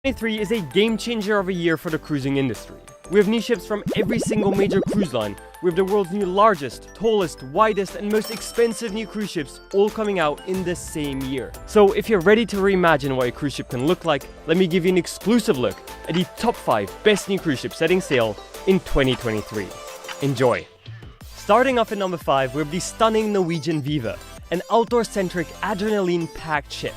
2023 is a game changer of a year for the cruising industry. We have new ships from every single major cruise line. We have the world's new largest, tallest, widest, and most expensive new cruise ships all coming out in the same year. So if you're ready to reimagine what a cruise ship can look like, let me give you an exclusive look at the top 5 best new cruise ships setting sail in 2023. Enjoy! Starting off at number 5, we have the stunning Norwegian Viva, an outdoor-centric, adrenaline-packed ship.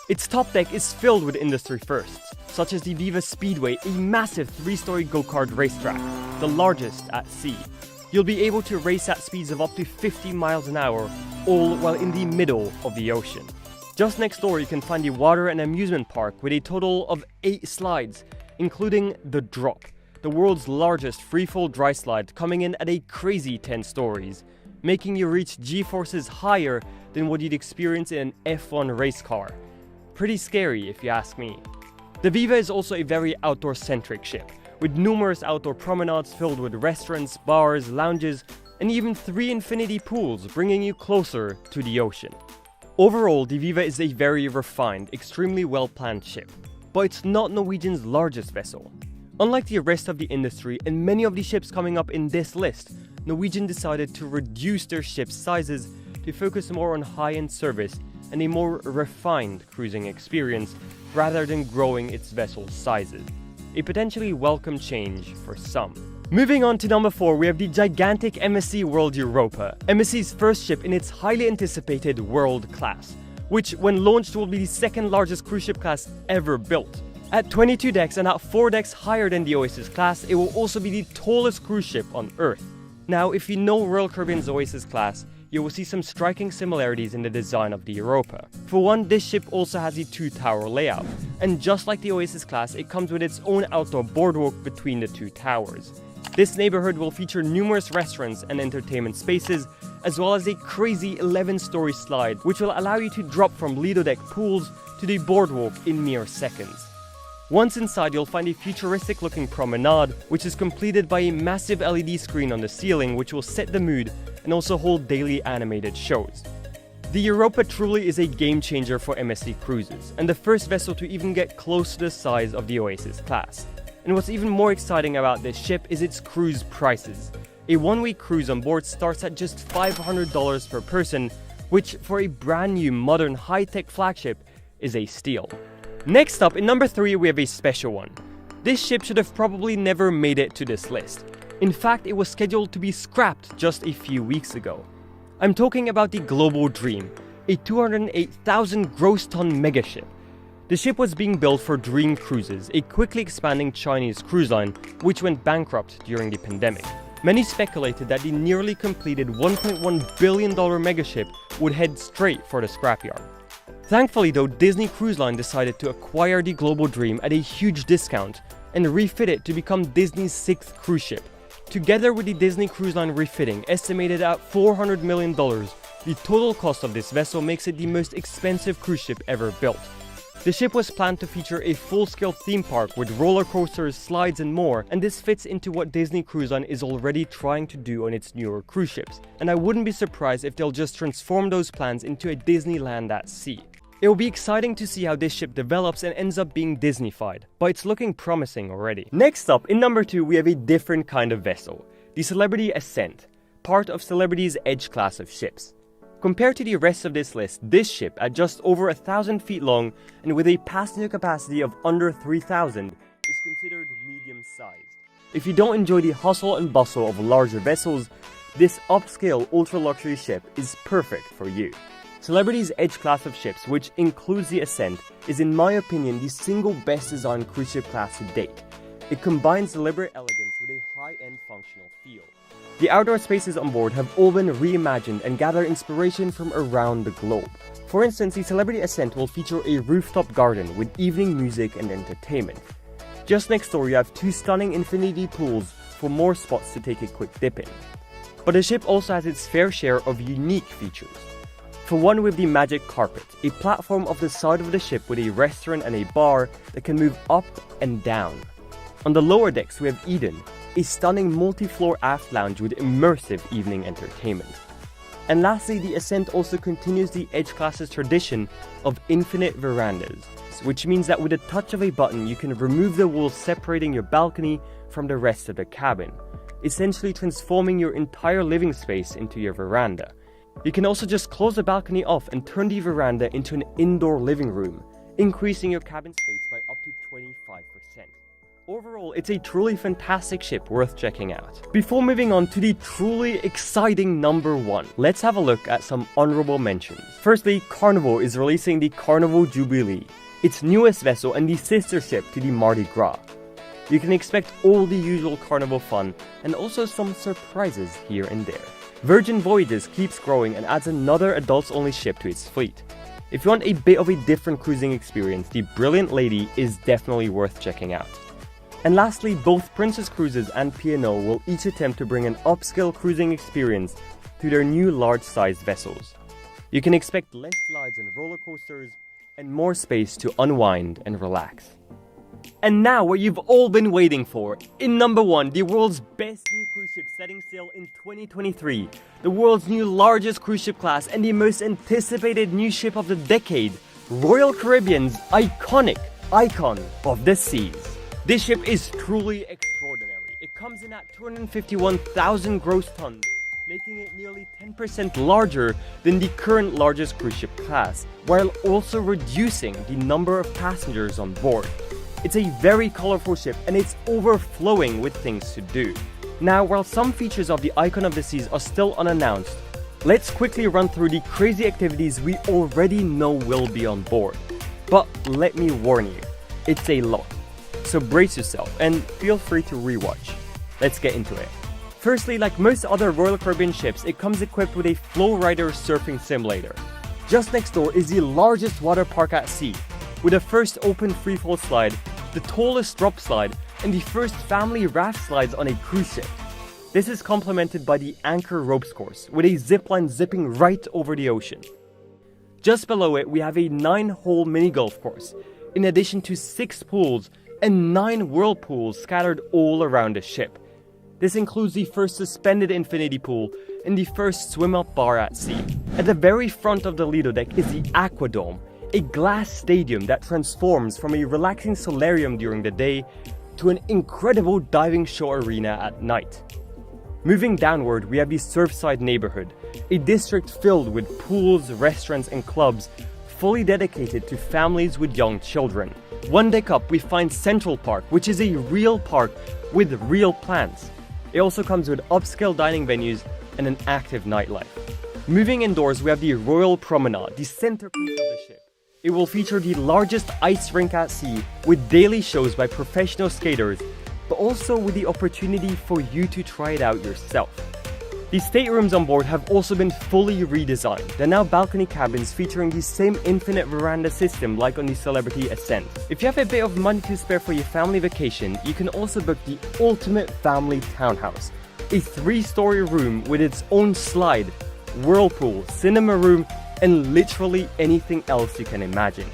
Its top deck is filled with industry firsts, such as the Viva Speedway, a massive 3-story go-kart racetrack, the largest at sea. You'll be able to race at speeds of up to 50 miles an hour, all while in the middle of the ocean. Just next door, you can find the water and amusement park with a total of 8 slides, including the Drop, the world's largest free-fall dry slide, coming in at a crazy 10 stories, making you reach G-forces higher than what you'd experience in an F1 race car. Pretty scary if you ask me. The Viva is also a very outdoor-centric ship, with numerous outdoor promenades filled with restaurants, bars, lounges, and even 3 infinity pools bringing you closer to the ocean. Overall, the Viva is a very refined, extremely well-planned ship, but it's not Norwegian's largest vessel. Unlike the rest of the industry and many of the ships coming up in this list, Norwegian decided to reduce their ship sizes to focus more on high-end service and a more refined cruising experience rather than growing its vessel sizes. A potentially welcome change for some. Moving on to number 4, we have the gigantic MSC World Europa, MSC's first ship in its highly anticipated World class, which when launched will be the second largest cruise ship class ever built. At 22 decks and at 4 decks higher than the Oasis class, it will also be the tallest cruise ship on Earth. Now, if you know Royal Caribbean's Oasis class, you will see some striking similarities in the design of the Europa. For one, this ship also has a 2-tower layout, and just like the Oasis class, it comes with its own outdoor boardwalk between the 2 towers. This neighborhood will feature numerous restaurants and entertainment spaces, as well as a crazy 11-story slide, which will allow you to drop from Lido deck pools to the boardwalk in mere seconds. Once inside, you'll find a futuristic-looking promenade, which is completed by a massive LED screen on the ceiling, which will set the mood and also hold daily animated shows. The Europa truly is a game-changer for MSC Cruises, and the first vessel to even get close to the size of the Oasis class. And what's even more exciting about this ship is its cruise prices. A one-week cruise on board starts at just $500 per person, which for a brand new, modern, high-tech flagship is a steal. Next up, in number 3, we have a special one. This ship should have probably never made it to this list. In fact, it was scheduled to be scrapped just a few weeks ago. I'm talking about the Global Dream, a 208,000 gross ton megaship. The ship was being built for Dream Cruises, a quickly expanding Chinese cruise line which went bankrupt during the pandemic. Many speculated that the nearly completed $1.1 billion megaship would head straight for the scrapyard. Thankfully though, Disney Cruise Line decided to acquire the Global Dream at a huge discount and refit it to become Disney's 6th cruise ship. Together with the Disney Cruise Line refitting, estimated at $400 million, the total cost of this vessel makes it the most expensive cruise ship ever built. The ship was planned to feature a full-scale theme park with roller coasters, slides and more, and this fits into what Disney Cruise Line is already trying to do on its newer cruise ships, and I wouldn't be surprised if they'll just transform those plans into a Disneyland at sea. It will be exciting to see how this ship develops and ends up being Disneyfied, but it's looking promising already. Next up, in number 2, we have a different kind of vessel, the Celebrity Ascent, part of Celebrity's Edge class of ships. Compared to the rest of this list, this ship, at just over 1,000 feet long and with a passenger capacity of under 3,000, is considered medium-sized. If you don't enjoy the hustle and bustle of larger vessels, this upscale ultra-luxury ship is perfect for you. Celebrity's Edge class of ships, which includes the Ascent, is in my opinion the single best designed cruise ship class to date. It combines deliberate elegance with a high-end functional feel. The outdoor spaces on board have all been reimagined and gather inspiration from around the globe. For instance, the Celebrity Ascent will feature a rooftop garden with evening music and entertainment. Just next door you have 2 stunning infinity pools for more spots to take a quick dip in. But the ship also has its fair share of unique features. For one, with the Magic Carpet, a platform off the side of the ship with a restaurant and a bar that can move up and down. On the lower decks we have Eden, a stunning multi-floor aft lounge with immersive evening entertainment. And lastly, the Ascent also continues the Edge class's tradition of infinite verandas, which means that with a touch of a button you can remove the walls separating your balcony from the rest of the cabin, essentially transforming your entire living space into your veranda. You can also just close the balcony off and turn the veranda into an indoor living room, increasing your cabin space by up to 25%. Overall, it's a truly fantastic ship worth checking out. Before moving on to the truly exciting number 1, let's have a look at some honorable mentions. Firstly, Carnival is releasing the Carnival Jubilee, its newest vessel and the sister ship to the Mardi Gras. You can expect all the usual Carnival fun and also some surprises here and there. Virgin Voyages keeps growing and adds another adults-only ship to its fleet. If you want a bit of a different cruising experience, the Brilliant Lady is definitely worth checking out. And lastly, both Princess Cruises and P&O will each attempt to bring an upscale cruising experience to their new large-sized vessels. You can expect less slides and roller coasters, and more space to unwind and relax. And now what you've all been waiting for. In number 1, the world's best new cruise ship setting sail in 2023. The world's new largest cruise ship class and the most anticipated new ship of the decade. Royal Caribbean's iconic Icon of the Seas. This ship is truly extraordinary. It comes in at 251,000 gross tons, making it nearly 10% larger than the current largest cruise ship class, while also reducing the number of passengers on board. It's a very colorful ship and it's overflowing with things to do. Now, while some features of the Icon of the Seas are still unannounced, let's quickly run through the crazy activities we already know will be on board. But let me warn you, it's a lot. So brace yourself and feel free to rewatch. Let's get into it. Firstly, like most other Royal Caribbean ships, it comes equipped with a Flowrider surfing simulator. Just next door is the largest water park at sea, with the first open freefall slide, the tallest drop slide, and the first family raft slides on a cruise ship. This is complemented by the Anchor Ropes course, with a zipline zipping right over the ocean. Just below it, we have a 9-hole mini golf course, in addition to 6 pools and 9 whirlpools scattered all around the ship. This includes the first suspended infinity pool and the first swim-up bar at sea. At the very front of the Lido deck is the Aquadome, a glass stadium that transforms from a relaxing solarium during the day to an incredible diving show arena at night. Moving downward, we have the Surfside neighborhood, a district filled with pools, restaurants, and clubs fully dedicated to families with young children. One deck up, we find Central Park, which is a real park with real plants. It also comes with upscale dining venues and an active nightlife. Moving indoors, we have the Royal Promenade, the centerpiece of the ship. It will feature the largest ice rink at sea with daily shows by professional skaters, but also with the opportunity for you to try it out yourself. The staterooms on board have also been fully redesigned. They're now balcony cabins featuring the same infinite veranda system like on the Celebrity Ascent. If you have a bit of money to spare for your family vacation, you can also book the ultimate family townhouse, a 3-story room with its own slide, whirlpool, cinema room, and literally anything else you can imagine.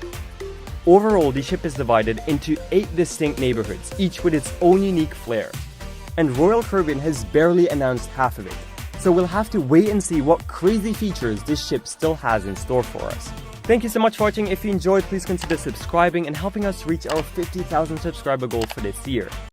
Overall, the ship is divided into 8 distinct neighborhoods, each with its own unique flair. And Royal Caribbean has barely announced half of it, so we'll have to wait and see what crazy features this ship still has in store for us. Thank you so much for watching. If you enjoyed, please consider subscribing and helping us reach our 50,000 subscriber goal for this year.